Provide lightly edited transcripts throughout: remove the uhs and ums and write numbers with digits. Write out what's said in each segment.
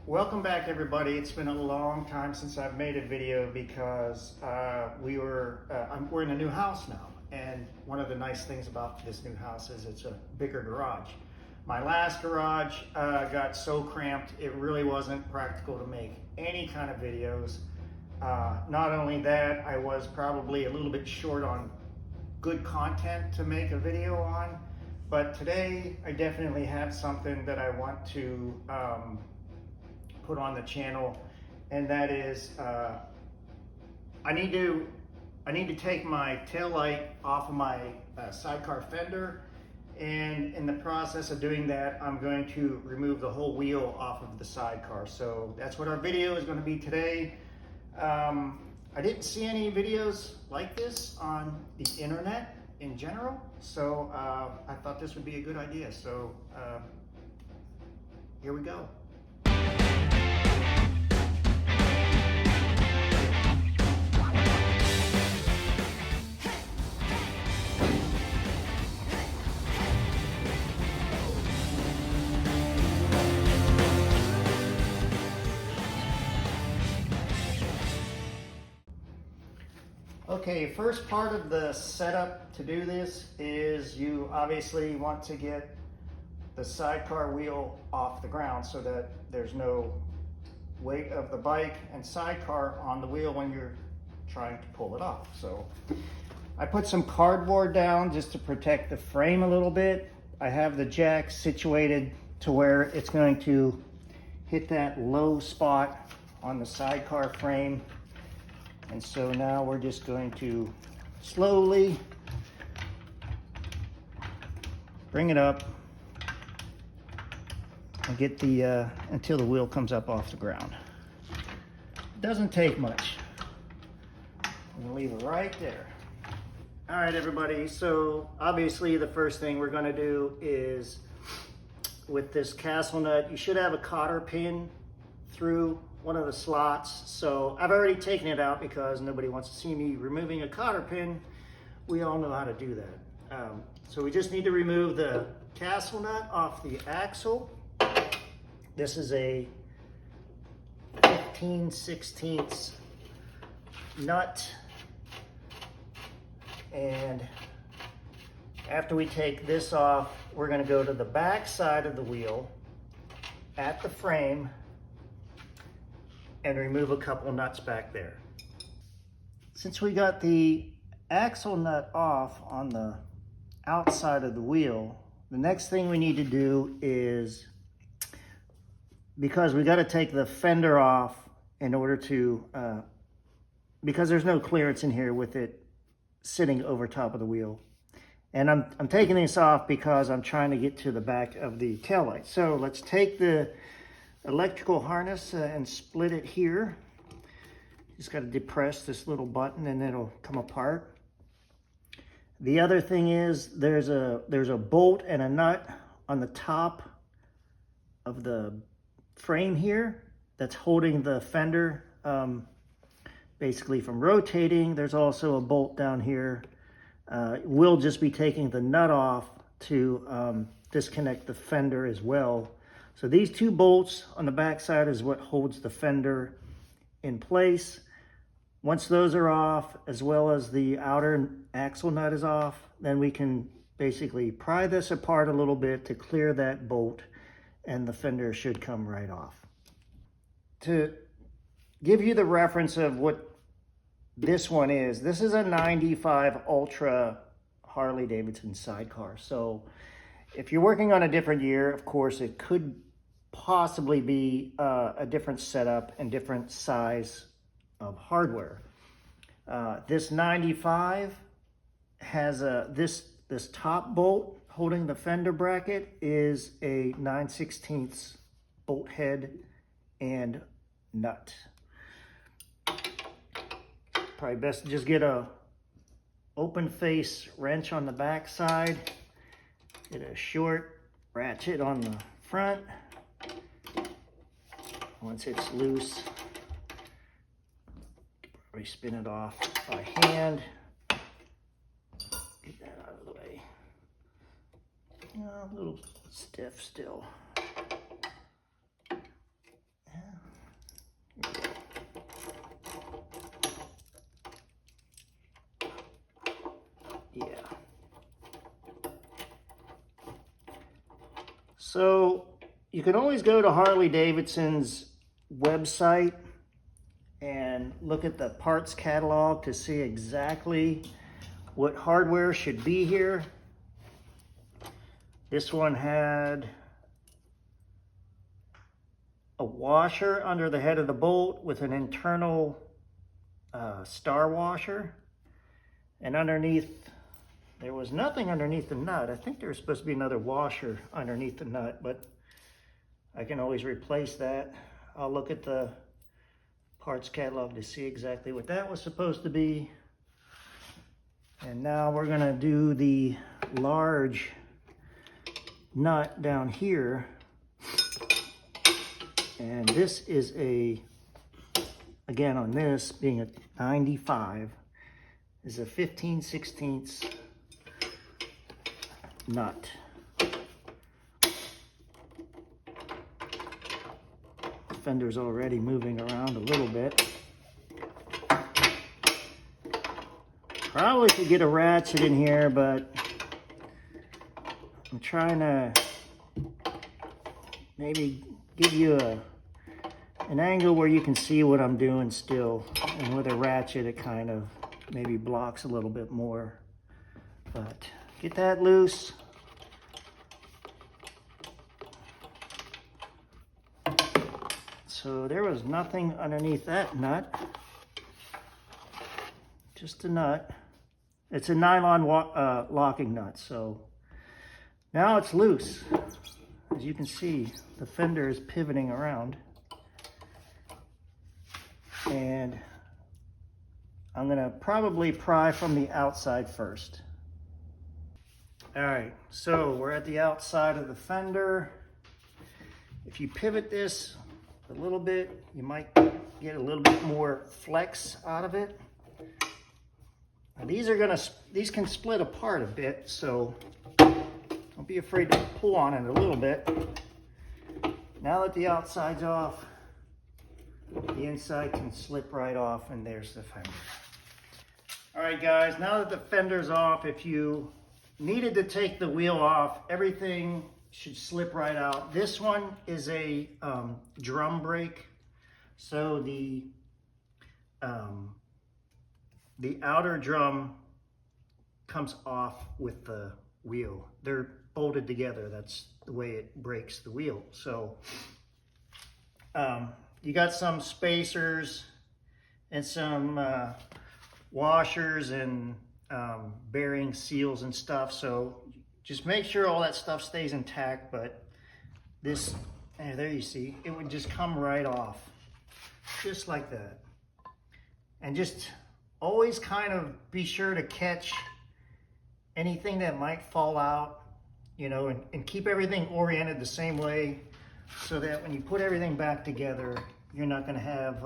Welcome back, everybody. It's been a long time since I've made a video because we're in a new house now, and one of the nice things about this new house is it's a bigger garage. My last garage got so cramped it really wasn't practical to make any kind of videos. Not only that, I was probably a little bit short on good content to make a video on, but today I definitely have something that I want to put on the channel, and that is I need to take my tail light off of my Sidecar Fender, and in the process of doing that I'm going to remove the whole wheel off of the Sidecar. So that's what our video is going to be today. I didn't see any videos like this on the internet in general, so I thought this would be a good idea. So here we go. Okay, first part of the setup to do this is you obviously want to get the Sidecar wheel off the ground so that there's no weight of the bike and Sidecar on the wheel when you're trying to pull it off. So I put some cardboard down just to protect the frame a little bit. I have the jack situated to where it's going to hit that low spot on the Sidecar frame. And so now we're just going to slowly bring it up and get the until the wheel comes up off the ground. It doesn't take much. I'm gonna leave it right there. All right, everybody, so obviously the first thing we're gonna do is with this castle nut, you should have a cotter pin through one of the slots. So I've already taken it out because nobody wants to see me removing a cotter pin. We all know how to do that. So we just need to remove the castle nut off the axle. This is a 15/16 nut. And after we take this off, we're going to go to the back side of the wheel at the frame and remove a couple nuts back there. Since we got the axle nut off on the outside of the wheel, the next thing we need to do is, because we got to take the fender off in order to, because there's no clearance in here with it sitting over top of the wheel. And I'm taking this off because I'm trying to get to the back of the taillight. So let's take the electrical harness and split it here. Just got to depress this little button and it'll come apart. The other thing is there's a bolt and a nut on the top of the frame here that's holding the fender basically from rotating. There's also a bolt down here. We'll just be taking the nut off to disconnect the fender as well. So these two bolts on the back side is what holds the fender in place. Once those are off, as well as the outer axle nut is off, then we can basically pry this apart a little bit to clear that bolt, and the fender should come right off. To give you the reference of what this one is, this is a 95 Ultra Harley-Davidson Sidecar. So if you're working on a different year, of course, it could possibly be a different setup and different size of hardware. This 95 has this top bolt holding the fender bracket is a 9/16 bolt head and nut. Probably best to just get a open face wrench on the back side, get a short ratchet on the front. Once it's loose, probably spin it off by hand. Get that out of the way. A little stiff still. So you can always go to Harley-Davidson's website and look at the parts catalog to see exactly what hardware should be here. This one had a washer under the head of the bolt with an internal star washer, and underneath there was nothing underneath the nut. I think there was supposed to be another washer underneath the nut, but I can always replace that. I'll look at the parts catalog to see exactly what that was supposed to be. And now we're gonna do the large nut down here. And this is again on this being a 95, is a 15/16 nut. The fender's already moving around a little bit. Probably could get a ratchet in here, but I'm trying to maybe give you an angle where you can see what I'm doing still. And with a ratchet, it kind of maybe blocks a little bit more. But get that loose. So there was nothing underneath that nut. Just a nut. It's a nylon locking nut, so now it's loose. As you can see, the fender is pivoting around. And I'm gonna probably pry from the outside first. All right, so we're at the outside of the fender. If you pivot this a little bit, you might get a little bit more flex out of it. Now these can split apart a bit, so don't be afraid to pull on it a little bit. Now that the outside's off, the inside can slip right off, and there's the fender. All right, guys, now that the fender's off, if you needed to take the wheel off, everything should slip right out. This one is a drum brake, so the outer drum comes off with the wheel. They're bolted together. That's the way it breaks the wheel. So you got some spacers and some washers and bearing seals and stuff. So just make sure all that stuff stays intact. But this, there you see, it would just come right off, just like that. And just always kind of be sure to catch anything that might fall out, you know, and keep everything oriented the same way so that when you put everything back together, you're not going to have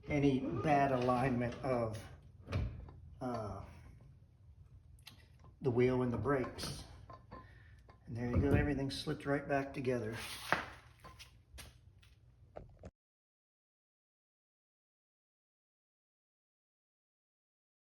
any bad alignment of the wheel and the brakes. And there you go, everything slipped right back together.